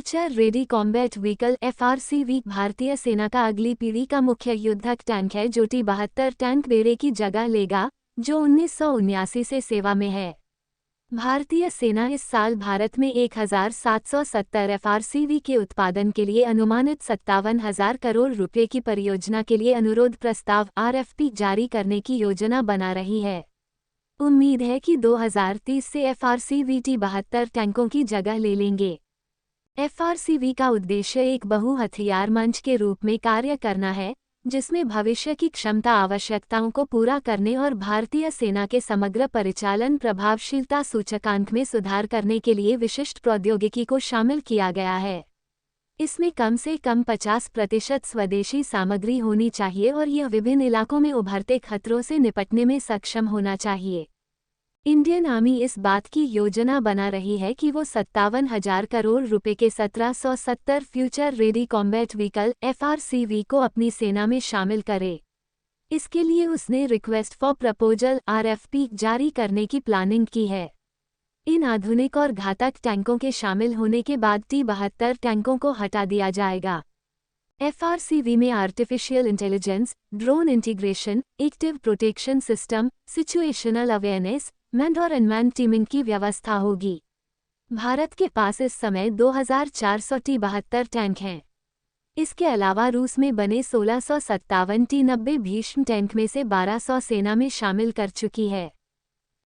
Future ready combat vehicle FRCV भारतीय सेना का अगली पीढ़ी का मुख्य युद्धक टैंक है जो T-72 टैंक बेड़े की जगह लेगा, जो 1979 से सेवा में है। भारतीय सेना इस साल भारत में 1770 FRCV के उत्पादन के लिए अनुमानित 57,000 करोड़ रुपए की परियोजना के लिए अनुरोध प्रस्ताव RFP जारी करने की योजना बना रही है। उम्मीद है कि 2030 से FRCV T-72 टैंकों की जगह ले लेंगे। FRCV का उद्देश्य एक बहु हथियार मंच के रूप में कार्य करना है, जिसमें भविष्य की क्षमता आवश्यकताओं को पूरा करने और भारतीय सेना के समग्र परिचालन प्रभावशीलता सूचकांक में सुधार करने के लिए विशिष्ट प्रौद्योगिकी को शामिल किया गया है। इसमें कम से कम 50% स्वदेशी सामग्री होनी चाहिए और यह विभिन्न इलाकों में उभरते खतरों से निपटने में सक्षम होना चाहिए। इंडियन आर्मी इस बात की योजना बना रही है कि वो 57,000 करोड़ रुपए के 1770 future ready combat vehicle FRCV को अपनी सेना में शामिल करे। इसके लिए उसने रिक्वेस्ट फॉर प्रपोजल RFP जारी करने की प्लानिंग की है। इन आधुनिक और घातक टैंकों के शामिल होने के बाद T-72 टैंकों को हटा दिया जाएगा। FRCV में artificial intelligence, drone integration, active protection system, situational awareness, manned और अनमैन्ड टीमिंग की व्यवस्था होगी। भारत के पास इस समय 2400 T-72 टैंक हैं। इसके अलावा रूस में बने 1657 T-90 भीष्म टैंक में से 1200 सेना में शामिल कर चुकी है।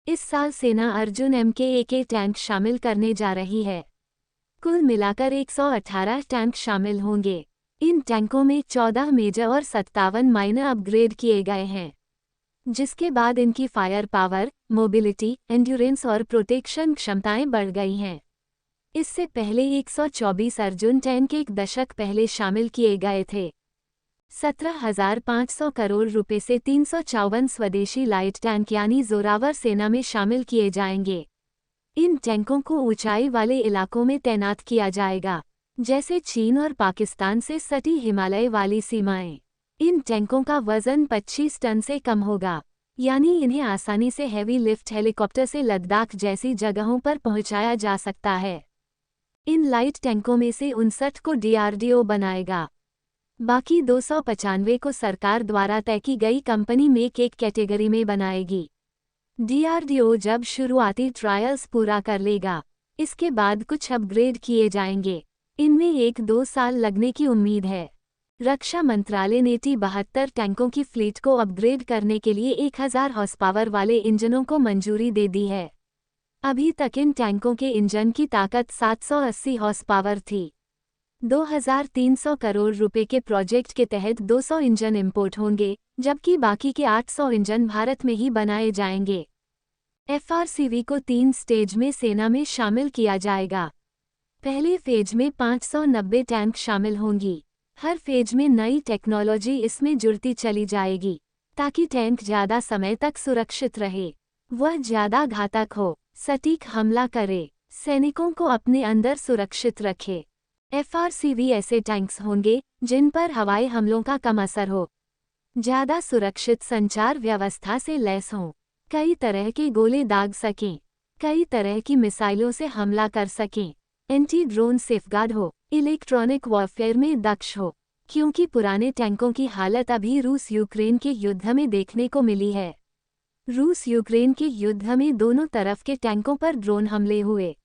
इस साल सेना अर्जुन MK-1 टैंक शामिल करने जा रही है। कुल मिलाकर 118 टैंक शामिल होंगे। इन टैंकों में 14 मेजर और 57 माइनर अपग्रेड किए गए हैं, जिसके बाद इनकी फायर पावर, मोबिलिटी, एंड्योरेंस और प्रोटेक्शन क्षमताएं बढ़ गई हैं। इससे पहले 124 अर्जुन टैंक एक दशक पहले शामिल किए गए थे। 17,500 करोड़ रुपए से 354 स्वदेशी लाइट टैंक यानी जोरावर सेना में शामिल किए जाएंगे। इन टैंकों को ऊंचाई वाले इलाकों में तैनात किया जाएगा, जैसे चीन और पाकिस्तान से सटी हिमालय वाली सीमाएं। इन टैंकों का वजन 25 टन से कम होगा, यानी इन्हें आसानी से हैवी लिफ्ट हेलीकॉप्टर से लद्दाख जैसी जगहों पर पहुंचाया जा सकता है। इन लाइट टैंकों में से 59 को DRDO बनाएगा। बाकी 295 को सरकार द्वारा तय की गई कंपनी मेक एक कैटेगरी में बनाएगी। DRDO जब शुरुआती ट्रायल्स पूरा कर लेगा, इसके बाद कुछ अपग्रेड किए जाएंगे। इनमें 1-2 साल लगने की उम्मीद है। रक्षा मंत्रालय ने T-72 टैंकों की फ्लीट को अपग्रेड करने के लिए 1000 हॉर्स पावर वाले इंजनों को मंजूरी दे दी है। अभी तक इन टैंकों के इंजन की ताकत 780 हॉर्स पावर थी। 2300 करोड़ रुपए के प्रोजेक्ट के तहत 200 इंजन इंपोर्ट होंगे, जबकि बाकी के 800 इंजन भारत में ही बनाए जाएंगे। FRCV को 3 स्टेज में सेना में शामिल किया जाएगा। पहले फेज में 590 टैंक शामिल होंगी। हर फेज में नई टेक्नोलॉजी इसमें जुड़ती चली जाएगी, ताकि टैंक ज़्यादा समय तक सुरक्षित रहे, वह ज़्यादा घातक हो, सटीक हमला करे, सैनिकों को अपने अंदर सुरक्षित रखे। FRCV ऐसे टैंक्स होंगे जिन पर हवाई हमलों का कम असर हो, ज़्यादा सुरक्षित संचार व्यवस्था से लैस हों, कई तरह के गोले दाग सकें, कई तरह की मिसाइलों से हमला कर सकें, एंटी ड्रोन सेफगार्ड हो, इलेक्ट्रॉनिक वॉरफेयर में दक्ष हो, क्योंकि पुराने टैंकों की हालत अभी रूस यूक्रेन के युद्ध में देखने को मिली है। रूस यूक्रेन के युद्ध में दोनों तरफ के टैंकों पर ड्रोन हमले हुए।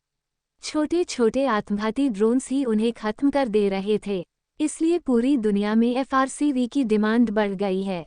छोटे छोटे आत्मघाती ड्रोन्स ही उन्हें खत्म कर दे रहे थे, इसलिए पूरी दुनिया में FRCV की डिमांड बढ़ गई है।